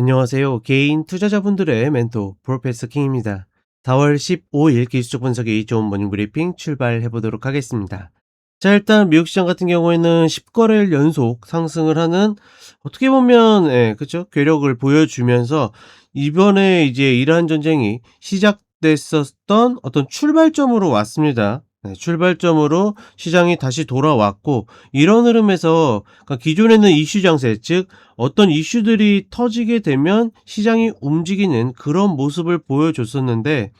안녕하세요. 개인 투자자분들의 멘토 프로페서 킹입니다. 4월 15일 기술적 분석의 좋은 모닝 브리핑 출발해 보도록 하겠습니다. 자, 일단 미국 시장 같은 경우에는 10거래일 연속 상승을 하는 어떻게 보면 그쵸? 괴력을 보여주면서 이번에 이제 이란 전쟁이 시작됐었던 어떤 출발점으로 왔습니다. 출발점으로 시장이 다시 돌아왔고 이런 흐름에서 그러니까 기존에는 이슈 장세 즉 어떤 이슈들이 터지게 되면 시장이 움직이는 그런 모습을 보여줬었는데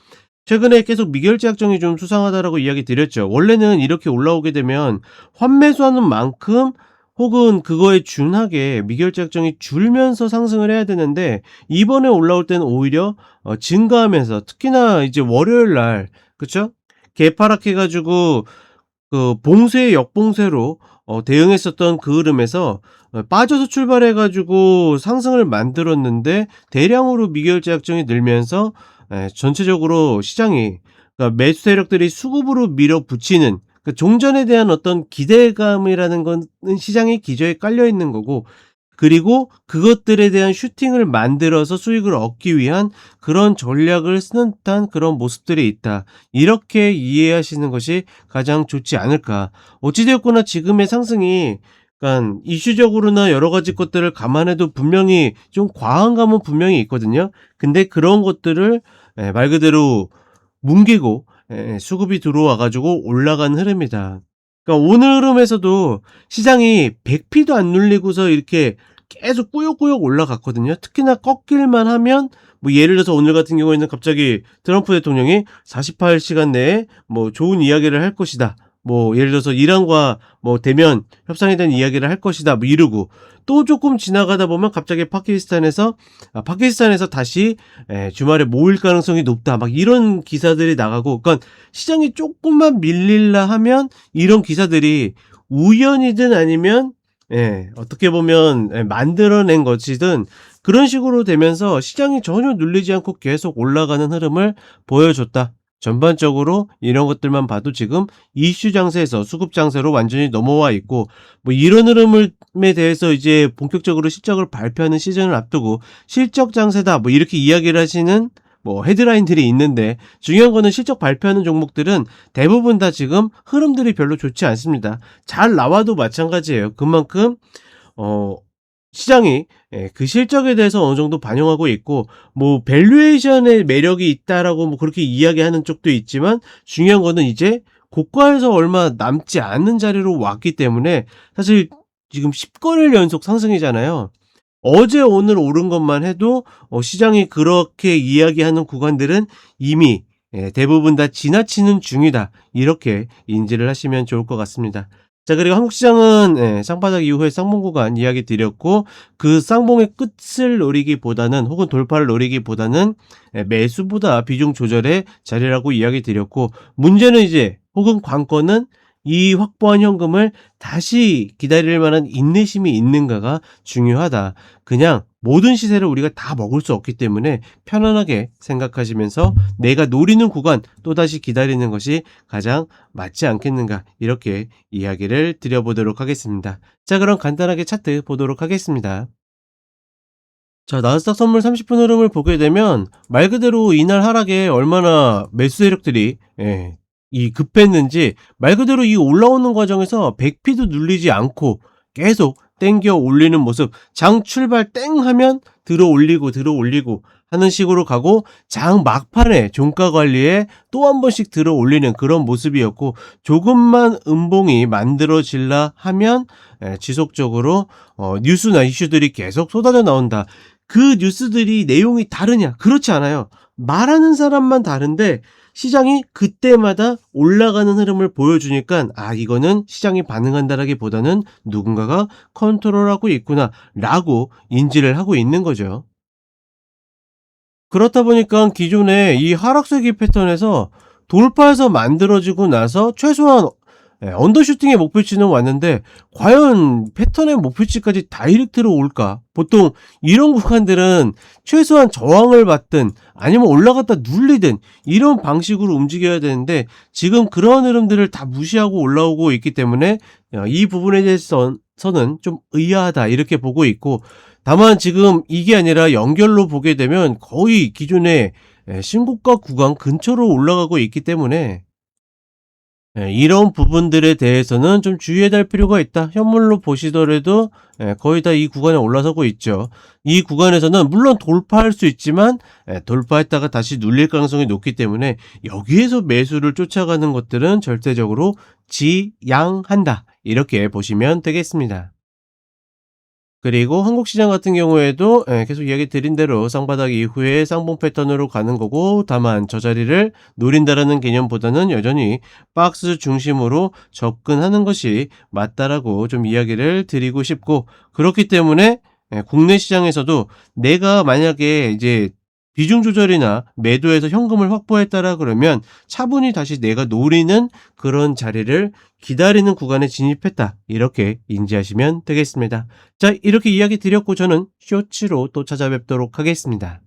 최근에 계속 미결제 약정이 좀 수상하다라고 이야기 드렸죠. 원래는 이렇게 올라오게 되면 환매수하는 만큼 혹은 그거에 준하게 미결제 약정이 줄면서 상승을 해야 되는데 이번에 올라올 때는 오히려 증가하면서 특히나 이제 월요일 날 그쵸? 개파락해 가지고 그 봉쇄 역봉쇄로 대응했었던 그 흐름에서 빠져서 출발해 가지고 상승을 만들었는데 대량으로 미결제 약정이 늘면서 전체적으로 시장이 그러니까 매수 세력들이 수급으로 밀어붙이는 그 종전에 대한 어떤 기대감이라는 거는 시장의 기저에 깔려 있는 거고 그리고 그것들에 대한 슈팅을 만들어서 수익을 얻기 위한 그런 전략을 쓰는 듯한 그런 모습들이 있다. 이렇게 이해하시는 것이 가장 좋지 않을까. 어찌 되었거나 지금의 상승이 그러니까 이슈적으로나 여러 가지 것들을 감안해도 분명히 좀 과한 감은 분명히 있거든요. 근데 그런 것들을 말 그대로 뭉개고 수급이 들어와 가지고 올라간 흐름이다. 그러니까 오늘 흐름에서도 시장이 100피도 안 눌리고서 이렇게 계속 꾸역꾸역 올라갔거든요. 특히나 꺾일만 하면 뭐 예를 들어서 오늘 같은 경우에는 갑자기 트럼프 대통령이 48시간 내에 뭐 좋은 이야기를 할 것이다. 뭐 예를 들어서 이란과 뭐 대면 협상에 대한 이야기를 할 것이다. 뭐 이러고 또 조금 지나가다 보면 갑자기 파키스탄에서 다시 주말에 모일 가능성이 높다. 막 이런 기사들이 나가고 그러니까 시장이 조금만 밀릴라 하면 이런 기사들이 우연이든 아니면 어떻게 보면 만들어낸 것이든 그런 식으로 되면서 시장이 전혀 눌리지 않고 계속 올라가는 흐름을 보여줬다. 전반적으로 이런 것들만 봐도 지금 이슈 장세에서 수급 장세로 완전히 넘어와 있고 뭐 이런 흐름에 대해서 이제 본격적으로 실적을 발표하는 시즌을 앞두고 실적 장세다 뭐 이렇게 이야기를 하시는 뭐 헤드라인들이 있는데 중요한 거는 실적 발표하는 종목들은 대부분 다 지금 흐름들이 별로 좋지 않습니다. 잘 나와도 마찬가지예요. 그만큼 어 시장이 그 실적에 대해서 어느 정도 반영하고 있고 뭐 밸류에이션의 매력이 있다라고 뭐 그렇게 이야기하는 쪽도 있지만 중요한 거는 이제 고가에서 얼마 남지 않은 자리로 왔기 때문에 사실 지금 10거래일 연속 상승이잖아요. 어제 오늘 오른 것만 해도 시장이 그렇게 이야기하는 구간들은 이미 대부분 다 지나치는 중이다. 이렇게 인지를 하시면 좋을 것 같습니다. 자, 그리고 한국 시장은 쌍바닥 이후에 쌍봉 구간 이야기 드렸고 그 쌍봉의 끝을 노리기보다는 혹은 돌파를 노리기보다는 매수보다 비중 조절의 자리라고 이야기 드렸고 문제는 이제 혹은 관건은 이 확보한 현금을 다시 기다릴 만한 인내심이 있는가가 중요하다. 그냥 모든 시세를 우리가 다 먹을 수 없기 때문에 편안하게 생각하시면서 내가 노리는 구간 또다시 기다리는 것이 가장 맞지 않겠는가 이렇게 이야기를 드려보도록 하겠습니다. 자, 그럼 간단하게 차트 보도록 하겠습니다. 자, 나스닥 선물 30분 흐름을 보게 되면 말 그대로 이날 하락에 얼마나 매수 세력들이 이 급했는지 말 그대로 이 올라오는 과정에서 100피도 눌리지 않고 계속 땡겨 올리는 모습 장 출발 땡 하면 들어 올리고 하는 식으로 가고 장 막판에 종가 관리에 또 한 번씩 들어 올리는 그런 모습이었고 조금만 음봉이 만들어질라 하면 지속적으로 뉴스나 이슈들이 계속 쏟아져 나온다. 그 뉴스들이 내용이 다르냐? 그렇지 않아요. 말하는 사람만 다른데 시장이 그때마다 올라가는 흐름을 보여주니까 이거는 시장이 반응한다라기보다는 누군가가 컨트롤하고 있구나라고 인지를 하고 있는 거죠. 그렇다 보니까 기존에 이 하락세기 패턴에서 돌파해서 만들어지고 나서 최소한 언더슈팅의 목표치는 왔는데 과연 패턴의 목표치까지 다이렉트로 올까? 보통 이런 구간들은 최소한 저항을 받든 아니면 올라갔다 눌리든 이런 방식으로 움직여야 되는데 지금 그런 흐름들을 다 무시하고 올라오고 있기 때문에 이 부분에 대해서는 좀 의아하다 이렇게 보고 있고 다만 지금 이게 아니라 연결로 보게 되면 거의 기존의 신고가 구간 근처로 올라가고 있기 때문에 이런 부분들에 대해서는 좀 주의해야 될 필요가 있다. 현물로 보시더라도 거의 다 이 구간에 올라서고 있죠. 이 구간에서는 물론 돌파할 수 있지만 돌파했다가 다시 눌릴 가능성이 높기 때문에 여기에서 매수를 쫓아가는 것들은 절대적으로 지양한다. 이렇게 보시면 되겠습니다. 그리고 한국 시장 같은 경우에도 계속 이야기 드린 대로 쌍바닥 이후에 쌍봉 패턴으로 가는 거고, 다만 저 자리를 노린다라는 개념보다는 여전히 박스 중심으로 접근하는 것이 맞다라고 좀 이야기를 드리고 싶고, 그렇기 때문에 국내 시장에서도 내가 만약에 이제 비중 조절이나 매도해서 현금을 확보했다라 그러면 차분히 다시 내가 노리는 그런 자리를 기다리는 구간에 진입했다. 이렇게 인지하시면 되겠습니다. 자, 이렇게 이야기 드렸고 저는 쇼츠로 또 찾아뵙도록 하겠습니다.